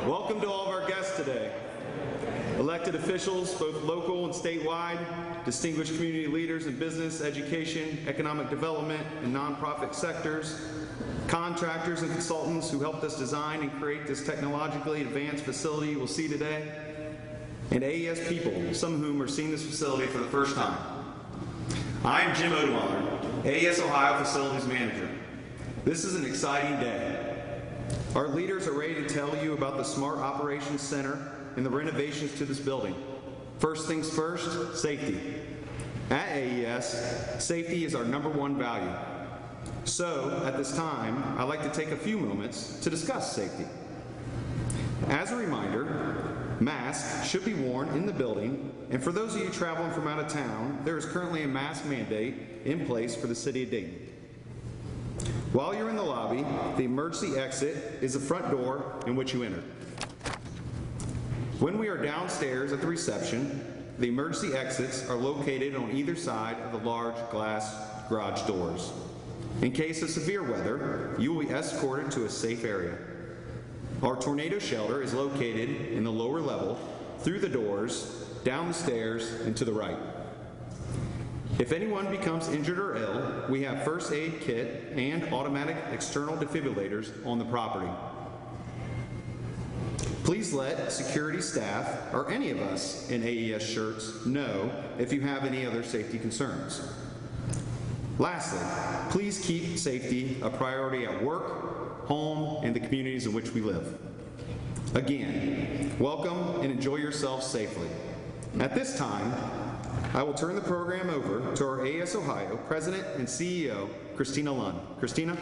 Welcome to all of our guests today. Elected officials, both local and statewide, distinguished community leaders in business, education, economic development, and nonprofit sectors, contractors and consultants who helped us design and create this technologically advanced facility you will see today, and AES people, some of whom are seeing this facility for the first time. I am Jim Odemeyer, AES Ohio Facilities Manager. This is an exciting day. Our leaders are ready to tell you about the Smart Operations Center and the renovations to this building. First things first, safety. At AES, safety is our #1 value. So, at this time, I'd like to take a few moments to discuss safety. As a reminder, masks should be worn in the building, and for those of you traveling from out of town, there is currently a mask mandate in place for the City of Dayton. While you're in the lobby, the emergency exit is the front door in which you enter. When we are downstairs at the reception, the emergency exits are located on either side of the large glass garage doors. In case of severe weather, you will be escorted to a safe area. Our tornado shelter is located in the lower level, through the doors, down the stairs, and to the right. If anyone becomes injured or ill, we have first aid kit and automatic external defibrillators on the property. Please let security staff or any of us in AES shirts know if you have any other safety concerns. Lastly, please keep safety a priority at work, home, and the communities in which we live. Again, welcome and enjoy yourselves safely. At this time, I will turn the program over to our AES Ohio President and CEO, Christina Lund. Christina?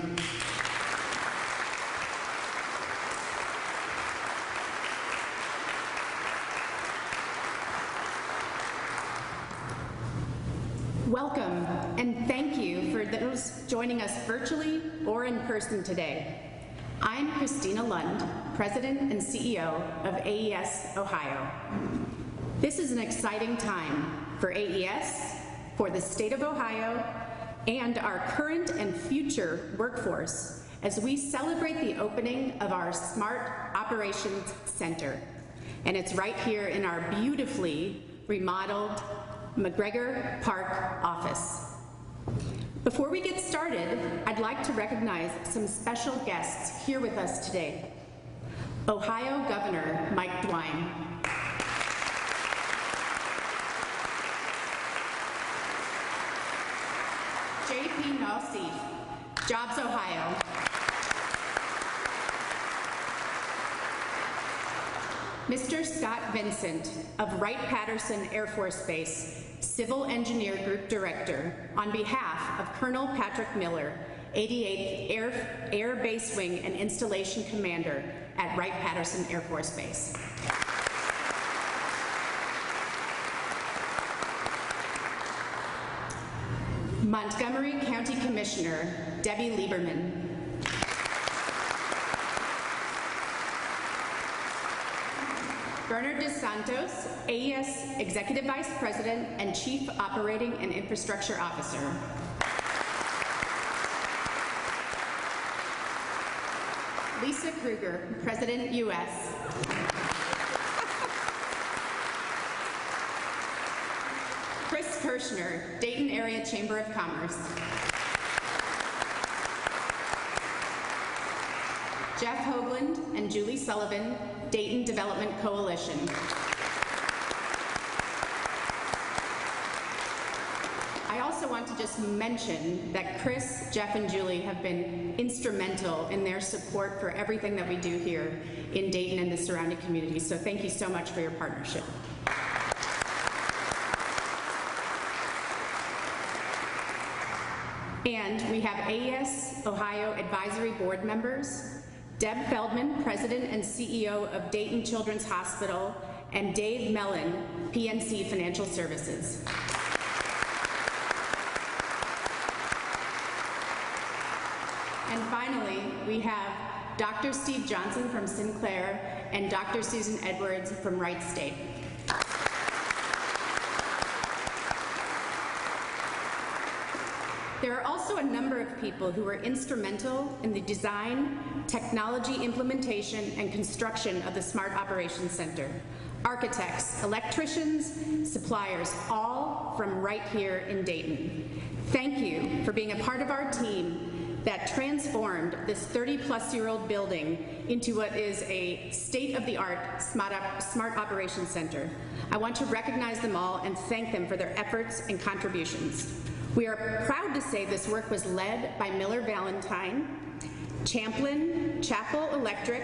Welcome, and thank you for those joining us virtually or in person today. I'm Christina Lund, President and CEO of AES Ohio. This is an exciting time for AES, for the state of Ohio, and our current and future workforce as we celebrate the opening of our Smart Operations Center. And it's right here in our beautifully remodeled McGregor Park office. Before we get started, I'd like to recognize some special guests here with us today. Ohio Governor Mike DeWine, J.P. Nassif, Jobs Ohio, Mr. Scott Vincent of Wright-Patterson Air Force Base, Civil Engineer Group Director, on behalf of Colonel Patrick Miller, 88th Air Base Wing and Installation Commander at Wright-Patterson Air Force Base. Montgomery County Commissioner Debbie Lieberman, Bernard Santos, AES Executive Vice President and Chief Operating and Infrastructure Officer. Lisa Kruger, President, U.S. Chris Kirshner, Dayton Area Chamber of Commerce. Jeff Hoagland and Julie Sullivan, Dayton Development Coalition. I also want to just mention that Chris, Jeff, and Julie have been instrumental in their support for everything that we do here in Dayton and the surrounding communities. So thank you so much for your partnership. And we have AES Ohio Advisory Board members, Deb Feldman, President and CEO of Dayton Children's Hospital, and Dave Mellon, PNC Financial Services. And finally, we have Dr. Steve Johnson from Sinclair and Dr. Susan Edwards from Wright State. There are also a number of people who were instrumental in the design, technology implementation, and construction of the Smart Operations Center. Architects, electricians, suppliers, all from right here in Dayton. Thank you for being a part of our team that transformed this 30-plus-year-old building into what is a state-of-the-art Smart Operations Center. I want to recognize them all and thank them for their efforts and contributions. We are proud to say this work was led by Miller Valentine, Champlin, Chapel Electric,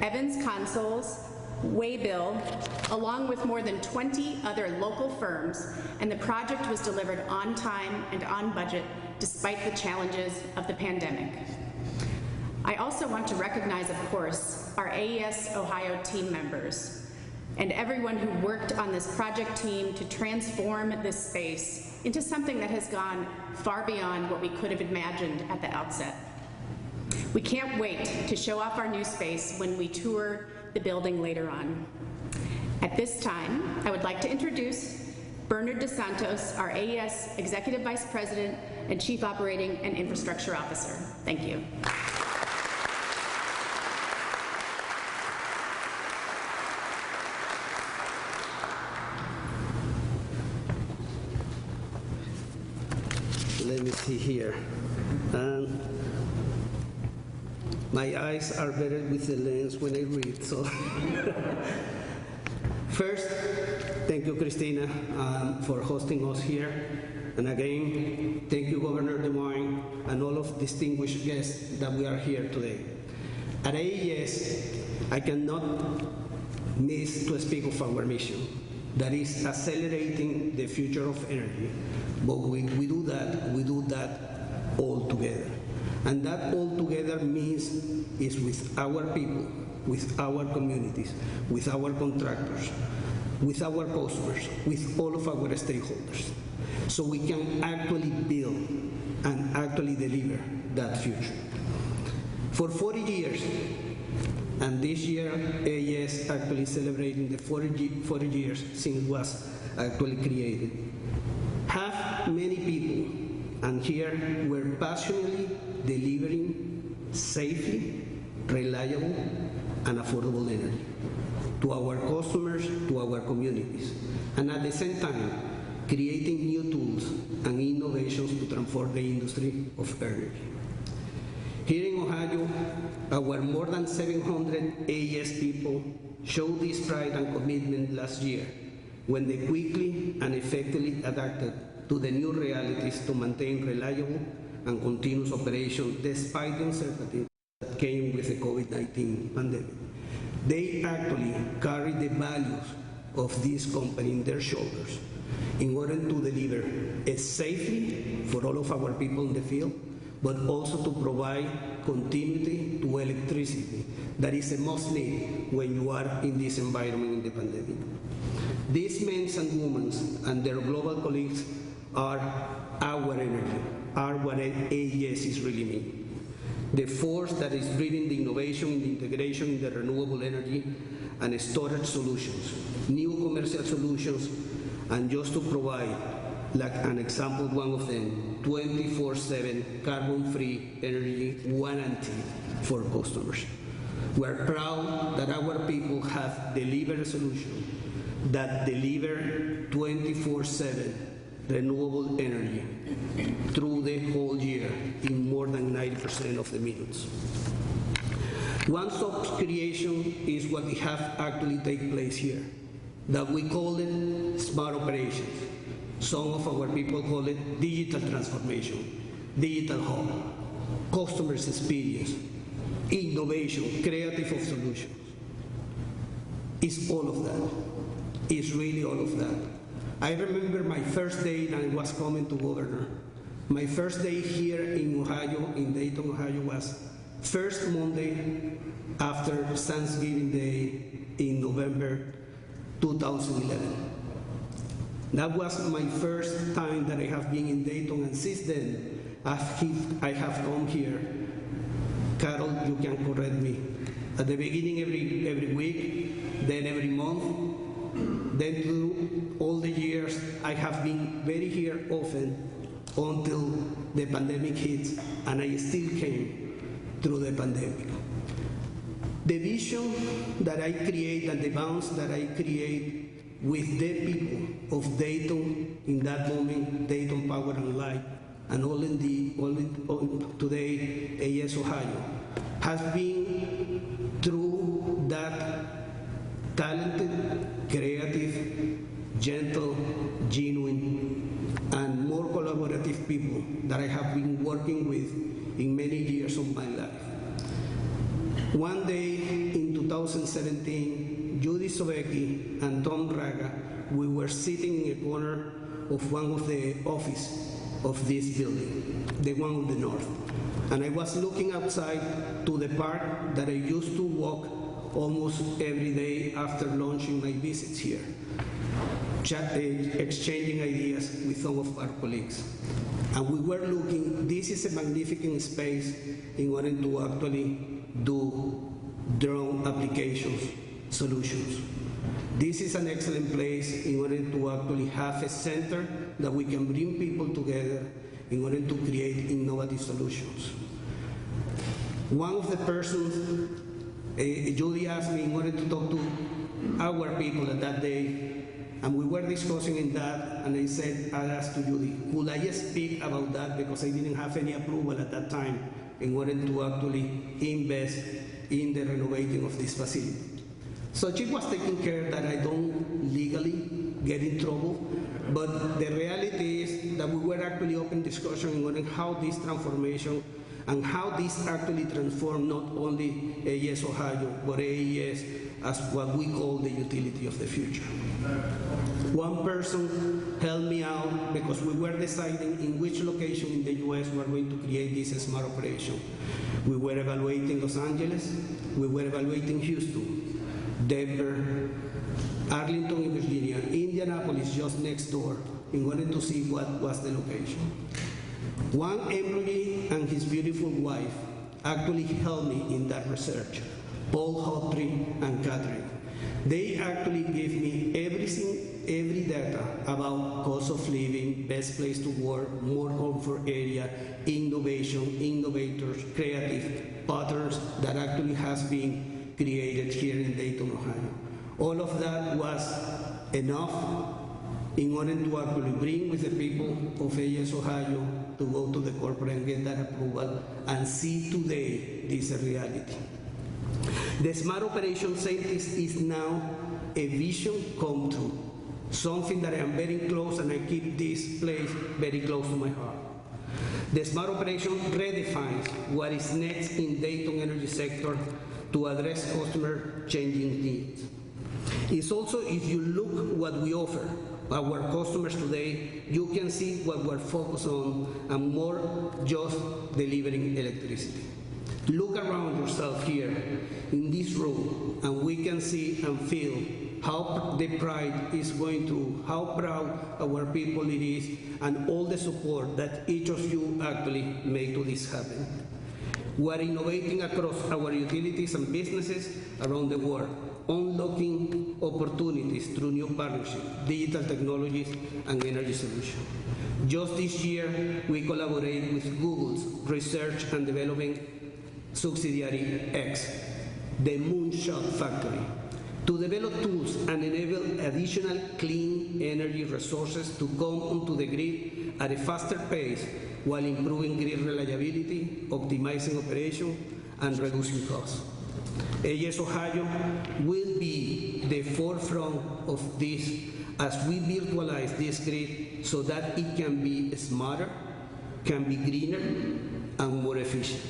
Evans Consoles, Waybill, along with more than 20 other local firms, and the project was delivered on time and on budget despite the challenges of the pandemic. I also want to recognize, of course, our AES Ohio team members and everyone who worked on this project team to transform this space into something that has gone far beyond what we could have imagined at the outset. We can't wait to show off our new space when we tour the building later on. At this time, I would like to introduce Bernard DeSantos, our AES Executive Vice President and Chief Operating and Infrastructure Officer. Thank you. Let me see here. My eyes are better with the lens when I read, so. First, thank you, Christina, for hosting us here. And again, thank you, Governor DeWine, and all of distinguished guests that we are here today. At AES, I cannot miss to speak of our mission, that is accelerating the future of energy. But we do that all together. And that all together means is with our people, with our communities, with our contractors, with our customers, with all of our stakeholders. So we can actually build and actually deliver that future. For 40 years, and this year AES actually celebrating the 40 years since it was actually created, have many people, and here we're passionately delivering safely, reliable, and affordable energy to our customers, to our communities, and at the same time, creating new tools and innovations to transform the industry of energy. Here in Ohio, our more than 700 AES people showed this pride and commitment last year when they quickly and effectively adapted to the new realities to maintain reliable and continuous operation despite the uncertainty that came with the COVID-19 pandemic. They actually carry the values of this company in their shoulders in order to deliver it safely for all of our people in the field, but also to provide continuity to electricity that is a must need when you are in this environment in the pandemic. These men and women and their global colleagues are our energy, are what AES is really mean. The force that is driving the innovation in the integration in the renewable energy and storage solutions, new commercial solutions, and just to provide, like an example, one of them, 24/7 carbon-free energy warranty for customers. We're proud that our people have delivered a solution that delivers 24/7 renewable energy through the whole year in more than 90% of the minutes. One such creation is what we have actually take place here, that we call it smart operations. Some of our people call it digital transformation, digital hub, customer's experience, innovation, creative of solutions. It's all of that. It's really all of that. I remember my first day that I was coming to Governor. My first day here in Ohio, in Dayton, Ohio, was first Monday after Thanksgiving Day in November 2011. That was my first time that I have been in Dayton, and since then, I have come here. Carol, you can correct me. At the beginning, every week, then every month, then through all the years, I have been very here often until the pandemic hit, and I still came through the pandemic. The vision that I create and the bonds that I create with the people of Dayton in that moment, Dayton Power and Light, and all today AES Ohio, has been through that talented, creative, gentle, genuine, and more collaborative people that I have been working with in many years of my life. One day in 2017, Judy Sobecki and Tom Raga, we were sitting in a corner of one of the offices of this building, the one on the north. And I was looking outside to the park that I used to walk almost every day after launching my visits here, exchanging ideas with some of our colleagues. And we were looking, this is a magnificent space in order to actually do drone applications, solutions. This is an excellent place in order to actually have a center that we can bring people together in order to create innovative solutions. One of the persons, Judy asked me in order to talk to our people at that day, and we were discussing in that, and I asked to Judy, could I speak about that, because I didn't have any approval at that time in order to actually invest in the renovating of this facility. So she was taking care that I don't legally get in trouble, but the reality is that we were actually open discussion on how this transformation and how this actually transformed not only AES Ohio, but AES as what we call the utility of the future. One person helped me out because we were deciding in which location in the US we were going to create this smart operation. We were evaluating Los Angeles, we were evaluating Houston, Denver, Arlington in Virginia, Indianapolis just next door, in order to see what was the location. One employee and his beautiful wife actually helped me in that research, Paul Hawtrey and Catherine. They actually gave me every data about cost of living, best place to work, more comfort area, innovation, innovators, creative patterns that actually has been created here in Dayton, Ohio. All of that was enough in order to actually bring with the people of AES Ohio to go to the corporate and get that approval and see today this is a reality. The Smart Operations Center is now a vision come true, something that I am very close, and I keep this place very close to my heart. The Smart Operation redefines what is next in Dayton energy sector to address customer changing needs. It's also, if you look what we offer our customers today, you can see what we're focused on and more just delivering electricity. Look around yourself here in this room, and we can see and feel how the pride is going to, how proud our people it is, and all the support that each of you actually make to this happen. We're innovating across our utilities and businesses around the world, unlocking opportunities through new partnerships, digital technologies, and energy solutions. Just this year, we collaborate with Google's research and development subsidiary X, the Moonshot Factory, to develop tools and enable additional clean energy resources to come onto the grid at a faster pace while improving grid reliability, optimizing operation, and reducing costs. AES Ohio will be the forefront of this as we virtualize this grid so that it can be smarter, can be greener, and more efficient.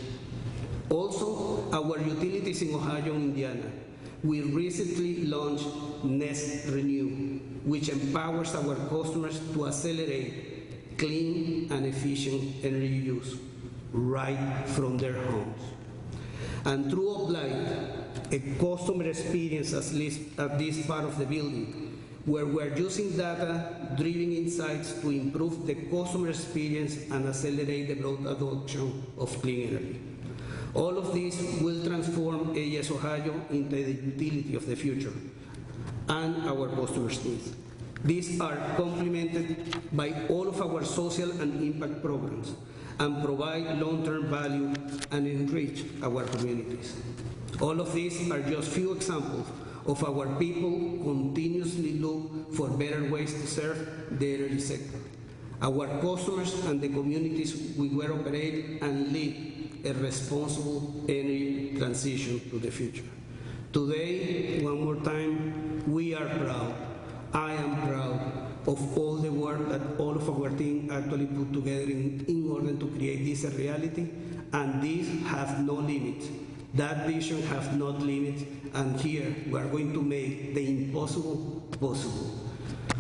Also, our utilities in Ohio and Indiana, we recently launched Nest Renew, which empowers our customers to accelerate clean and efficient energy use right from their homes. And through Uplight, a customer experience at this part of the building, where we're using data-driven insights to improve the customer experience and accelerate the broad adoption of clean energy. All of this will transform AES Ohio into the utility of the future and our customers' needs. These are complemented by all of our social and impact programs and provide long-term value and enrich our communities. All of these are just few examples of our people continuously look for better ways to serve the energy sector, our customers, and the communities we will operate and lead a responsible energy transition to the future. Today, one more time, we are proud. I am proud of all the work that all of our team actually put together in order to create this a reality, and this has no limit. That vision has no limit, and here we are going to make the impossible possible.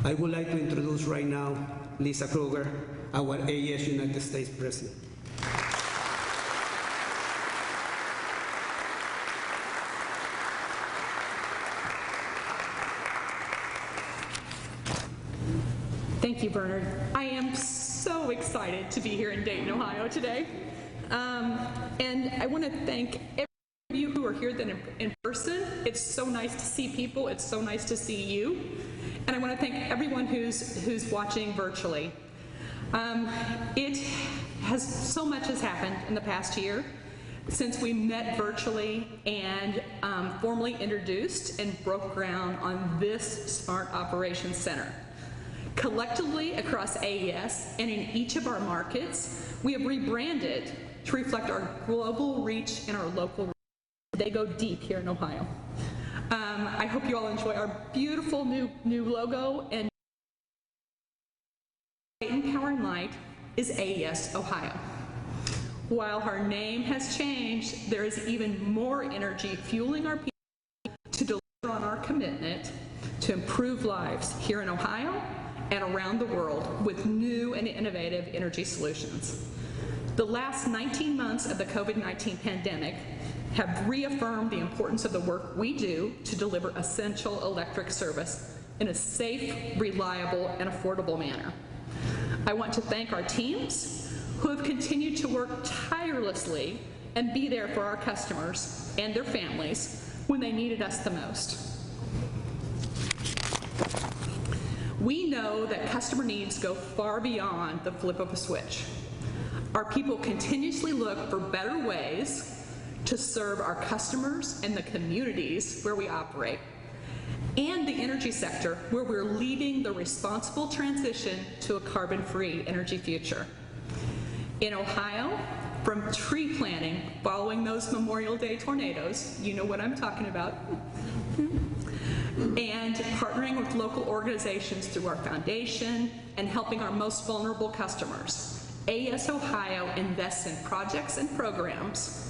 I would like to introduce right now Lisa Kroger, our AES United States President. Thank you, Bernard. I am so excited to be here in Dayton, Ohio today. And I want to thank every of you who are here in person. It's so nice to see people. It's so nice to see you. And I want to thank everyone who's watching virtually. So much has happened in the past year since we met virtually and formally introduced and broke ground on this Smart Operations Center. Collectively across AES and in each of our markets, we have rebranded to reflect our global reach and our local reach. They go deep here in Ohio. I hope you all enjoy our beautiful new logo, and Dayton Power and Light is AES Ohio. While our name has changed, there is even more energy fueling our people to deliver on our commitment to improve lives here in Ohio and around the world with new and innovative energy solutions. The last 19 months of the COVID-19 pandemic have reaffirmed the importance of the work we do to deliver essential electric service in a safe, reliable, and affordable manner. I want to thank our teams who have continued to work tirelessly and be there for our customers and their families when they needed us the most. We know that customer needs go far beyond the flip of a switch. Our people continuously look for better ways to serve our customers and the communities where we operate, and the energy sector where we're leading the responsible transition to a carbon-free energy future. In Ohio, from tree planting following those Memorial Day tornadoes, you know what I'm talking about, and partnering with local organizations through our foundation and helping our most vulnerable customers, AES Ohio invests in projects and programs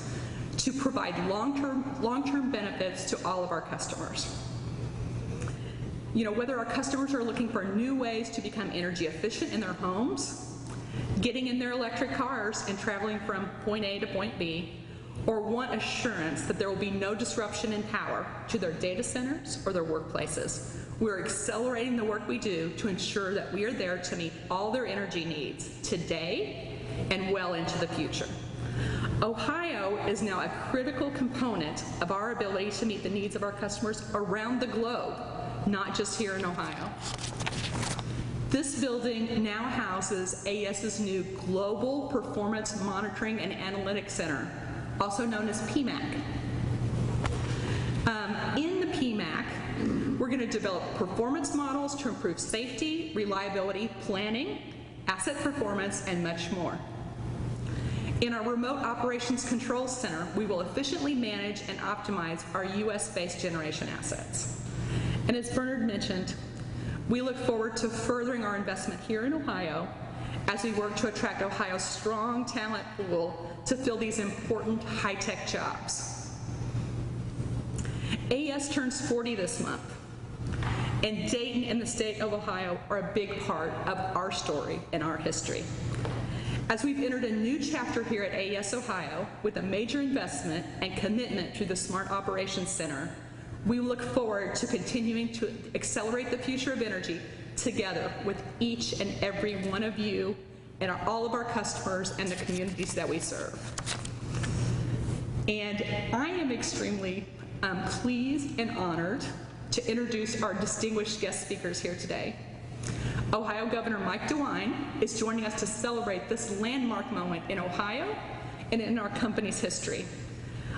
to provide long-term benefits to all of our customers. You know, whether our customers are looking for new ways to become energy efficient in their homes, getting in their electric cars and traveling from point A to point B, or want assurance that there will be no disruption in power to their data centers or their workplaces, we're accelerating the work we do to ensure that we are there to meet all their energy needs today and well into the future. Ohio is now a critical component of our ability to meet the needs of our customers around the globe, not just here in Ohio. This building now houses AES's new Global Performance Monitoring and Analytics Center, also known as PMAC. In the PMAC, we're going to develop performance models to improve safety, reliability, planning, asset performance, and much more. In our Remote Operations Control Center, we will efficiently manage and optimize our US-based generation assets. And as Bernard mentioned, we look forward to furthering our investment here in Ohio as we work to attract Ohio's strong talent pool to fill these important high-tech jobs. AES turns 40 this month, and Dayton and the state of Ohio are a big part of our story and our history. As we've entered a new chapter here at AES Ohio with a major investment and commitment to the Smart Operations Center, we look forward to continuing to accelerate the future of energy together with each and every one of you and all of our customers and the communities that we serve. And I am extremely pleased and honored to introduce our distinguished guest speakers here today. Ohio Governor Mike DeWine is joining us to celebrate this landmark moment in Ohio and in our company's history.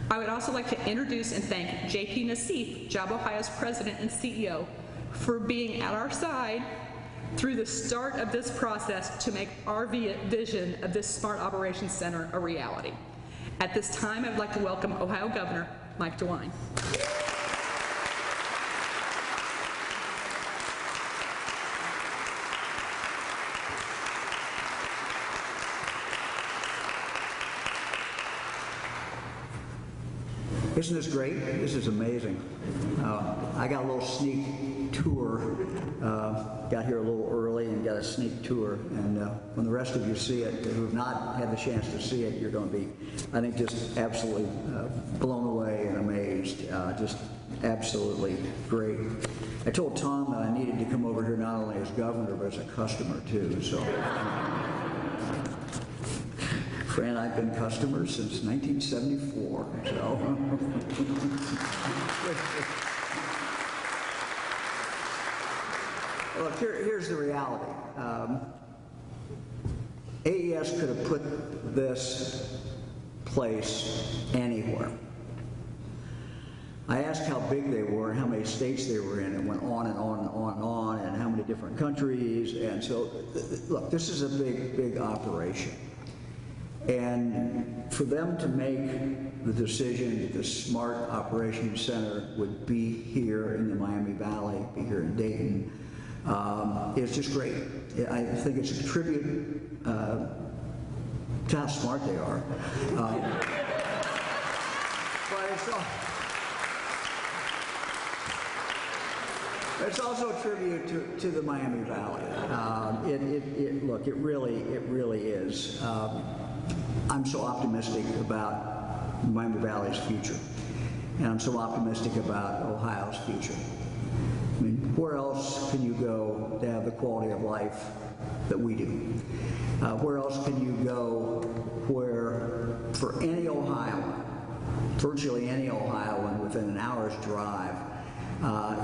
I would also like to introduce and thank JP Nassif, Job Ohio's president and CEO, for being at our side through the start of this process to make our vision of this Smart Operations Center a reality. At this time, I'd like to welcome Ohio Governor Mike DeWine. Isn't this great? This is amazing. I got a little sneak tour. Got here a little early and got a sneak tour. And when the rest of you see it, who have not had the chance to see it, you're going to be, I think, just absolutely blown away and amazed. Just absolutely great. I told Tom that I needed to come over here not only as governor, but as a customer too. So. Fran, I've been customers since 1974, so. Look, here's the reality. AES could have put this place anywhere. I asked how big they were and how many states they were in. It went on and on and on and on, and how many different countries. And so, look, this is a big, big operation. And for them to make the decision that the Smart Operations Center would be here in the Miami Valley, be here in Dayton, is just great. I think it's a tribute to how smart they are. But it's also a tribute to the Miami Valley. Look, it really is. I'm so optimistic about Miami Valley's future, and I'm so optimistic about Ohio's future. I mean, where else can you go to have the quality of life that we do? Where else can you go where, for any Ohioan, virtually any Ohioan within an hour's drive,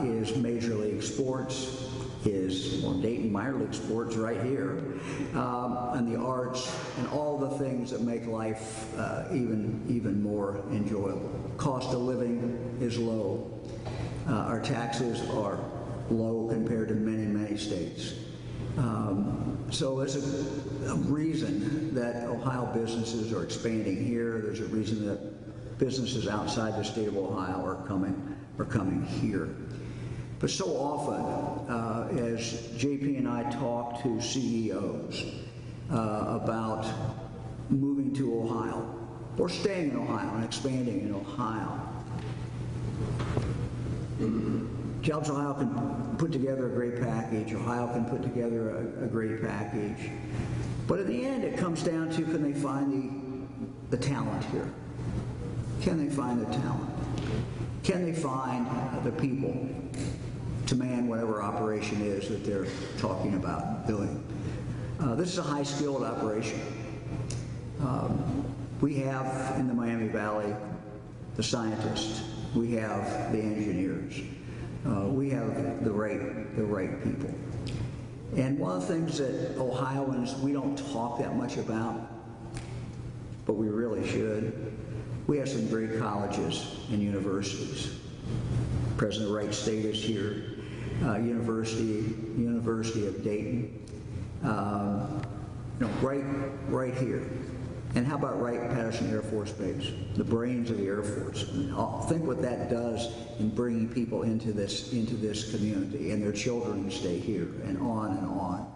is Major League Sports, Dayton minor league sports right here, and the arts, and all the things that make life even more enjoyable. Cost of living is low. Our taxes are low compared to many states. So there's a reason that Ohio businesses are expanding here. There's a reason that businesses outside the state of Ohio are coming here. But so often, as JP and I talk to CEOs about moving to Ohio, or staying in Ohio and expanding in Ohio, Jobs Ohio can put together a great package, Ohio can put together a great package, but at the end it comes down to, can they find the talent here? Can they find the talent? Can they find the people to man whatever operation is that they're talking about doing? This is a high-skilled operation. We have in the Miami Valley the scientists, we have the engineers, we have the right people. And one of the things that Ohioans, we don't talk that much about, but we really should, we have some great colleges and universities. President Wright State is here. University of Dayton, right here. And how about Wright-Patterson Air Force Base, the brains of the Air Force? And think what that does in bringing people into this community, and their children stay here, and on and on.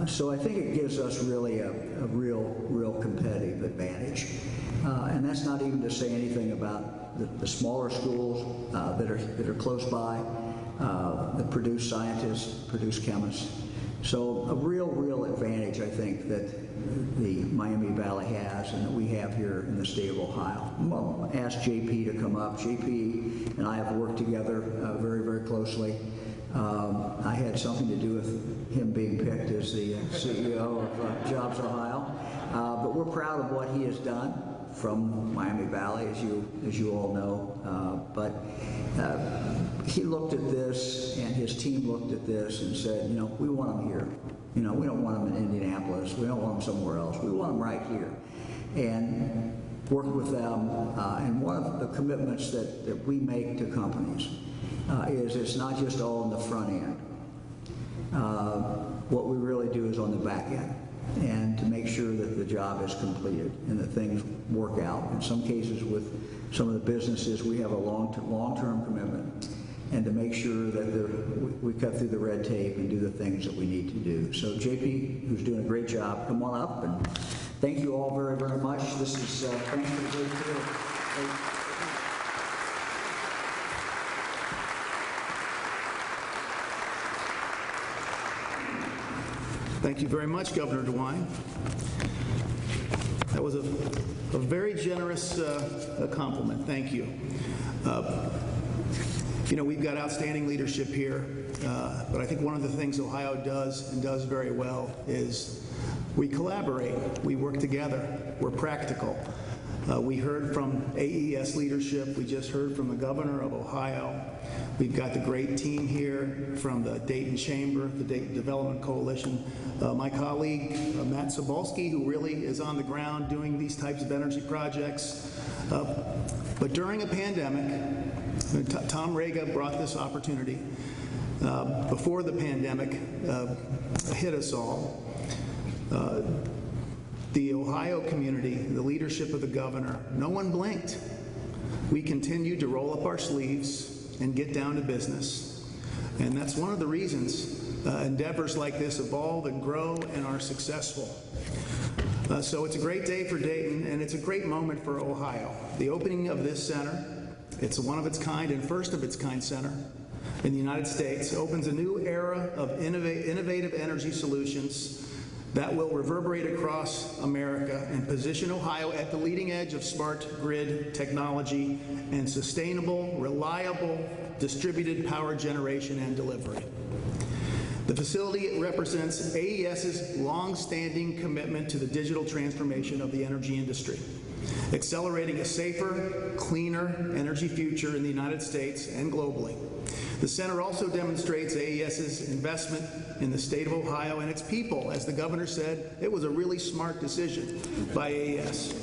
So I think it gives us really a real competitive advantage. And that's not even to say anything about the smaller schools that are close by, that produce scientists, produce chemists. So a real advantage, I think, that the Miami Valley has and that we have here in the state of Ohio. I'll ask JP to come up. JP and I have worked together very closely. I had something to do with him being picked as the CEO of Jobs Ohio. But we're proud of what he has done from Miami Valley, as you all know. But he looked at this, and his team looked at this and said, you know, we want them here. You know, we don't want them in Indianapolis. We don't want them somewhere else. We want them right here. And worked with them. And one of the commitments that we make to companies is it's not just all on the front end. What we really do is on the back end, and to make sure that the job is completed and that things work out. In some cases with some of the businesses, we have a long-term commitment, and to make sure that we cut through the red tape and do the things that we need to do. So JP, who's doing a great job, come on up, and thank you all very, very much. This is, thanks for the great tour. Thank you very much, Governor DeWine. That was a very generous compliment. Thank you. You know, we've got outstanding leadership here, but I think one of the things Ohio does and does very well is we collaborate, we work together, we're practical. We heard from AES leadership, we just heard from the Governor of Ohio. We've got the great team here from the Dayton Chamber, the Dayton Development Coalition. My colleague, Matt Sobolski, who really is on the ground doing these types of energy projects. But during a pandemic, Tom Rega brought this opportunity. Before the pandemic hit us all, the Ohio community, the leadership of the governor, no one blinked. We continued to roll up our sleeves and get down to business. And that's one of the reasons endeavors like this evolve and grow and are successful. So it's a great day for Dayton, and it's a great moment for Ohio. The opening of this center, it's a one of its kind and first of its kind center in the United States, opens a new era of innovative energy solutions that will reverberate across America and position Ohio at the leading edge of smart grid technology and sustainable, reliable, distributed power generation and delivery. The facility represents AES's long-standing commitment to the digital transformation of the energy industry, accelerating a safer, cleaner energy future in the United States and globally. The center also demonstrates AES's investment in the state of Ohio and its people. As the governor said, it was a really smart decision by AES.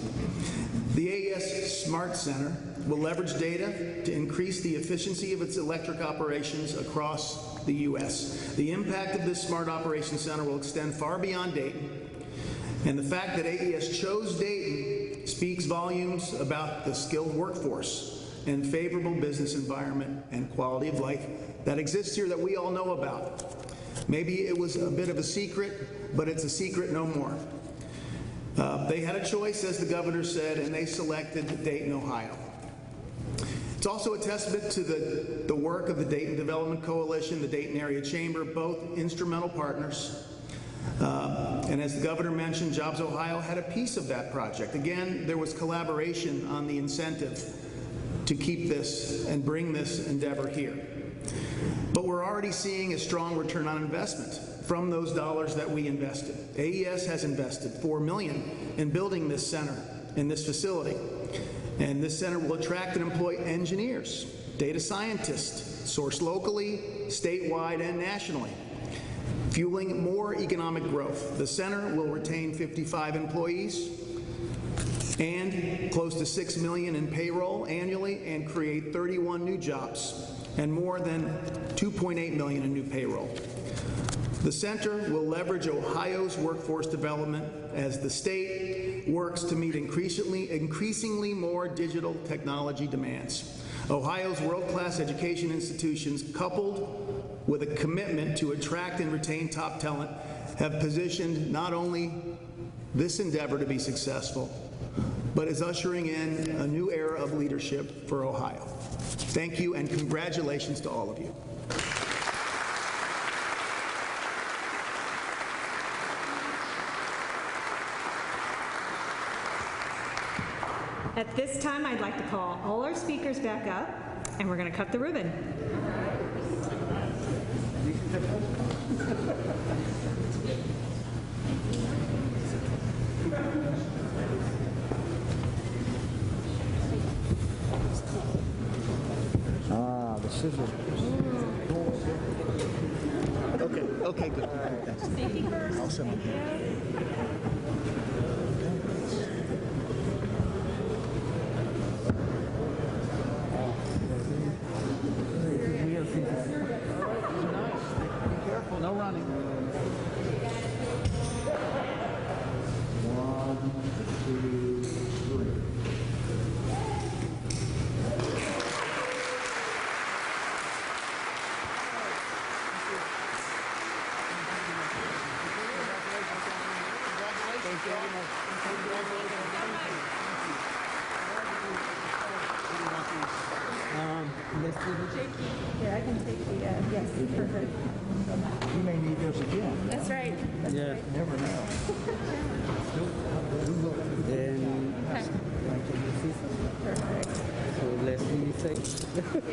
The AES Smart Center will leverage data to increase the efficiency of its electric operations across the U.S. The impact of this Smart Operations Center will extend far beyond Dayton, and the fact that AES chose Dayton speaks volumes about the skilled workforce and favorable business environment and quality of life that exists here that we all know about. Maybe it was a bit of a secret, but it's a secret no more. They had a choice, as the governor said, and they selected Dayton, Ohio. It's also a testament to the work of the Dayton Development Coalition, the Dayton Area Chamber, both instrumental partners. And as the governor mentioned, Jobs Ohio had a piece of that project. Again, there was collaboration on the incentive to keep this and bring this endeavor here. But we're already seeing a strong return on investment from those dollars that we invested. AES has invested $4 million in building this center, in this facility. And this center will attract and employ engineers, data scientists, sourced locally, statewide, and nationally, fueling more economic growth. The center will retain 55 employees and close to $6 million in payroll annually and create 31 new jobs and more than $2.8 million in new payroll. The center will leverage Ohio's workforce development as the state works to meet increasingly more digital technology demands. Ohio's world-class education institutions, coupled with a commitment to attract and retain top talent, have positioned not only this endeavor to be successful, but is ushering in a new era of leadership for Ohio. Thank you and congratulations to all of you. At this time, I'd like to call all our speakers back up, and we're going to cut the ribbon. The Okay, good. Thanks. Safety first. I'll sit on here. Be careful, no running. 1, 2, 3. Yeah, I can take the, yes, perfect. You may need those again. That's right. Yeah. You never know. Then, Perfect. so let's be safe.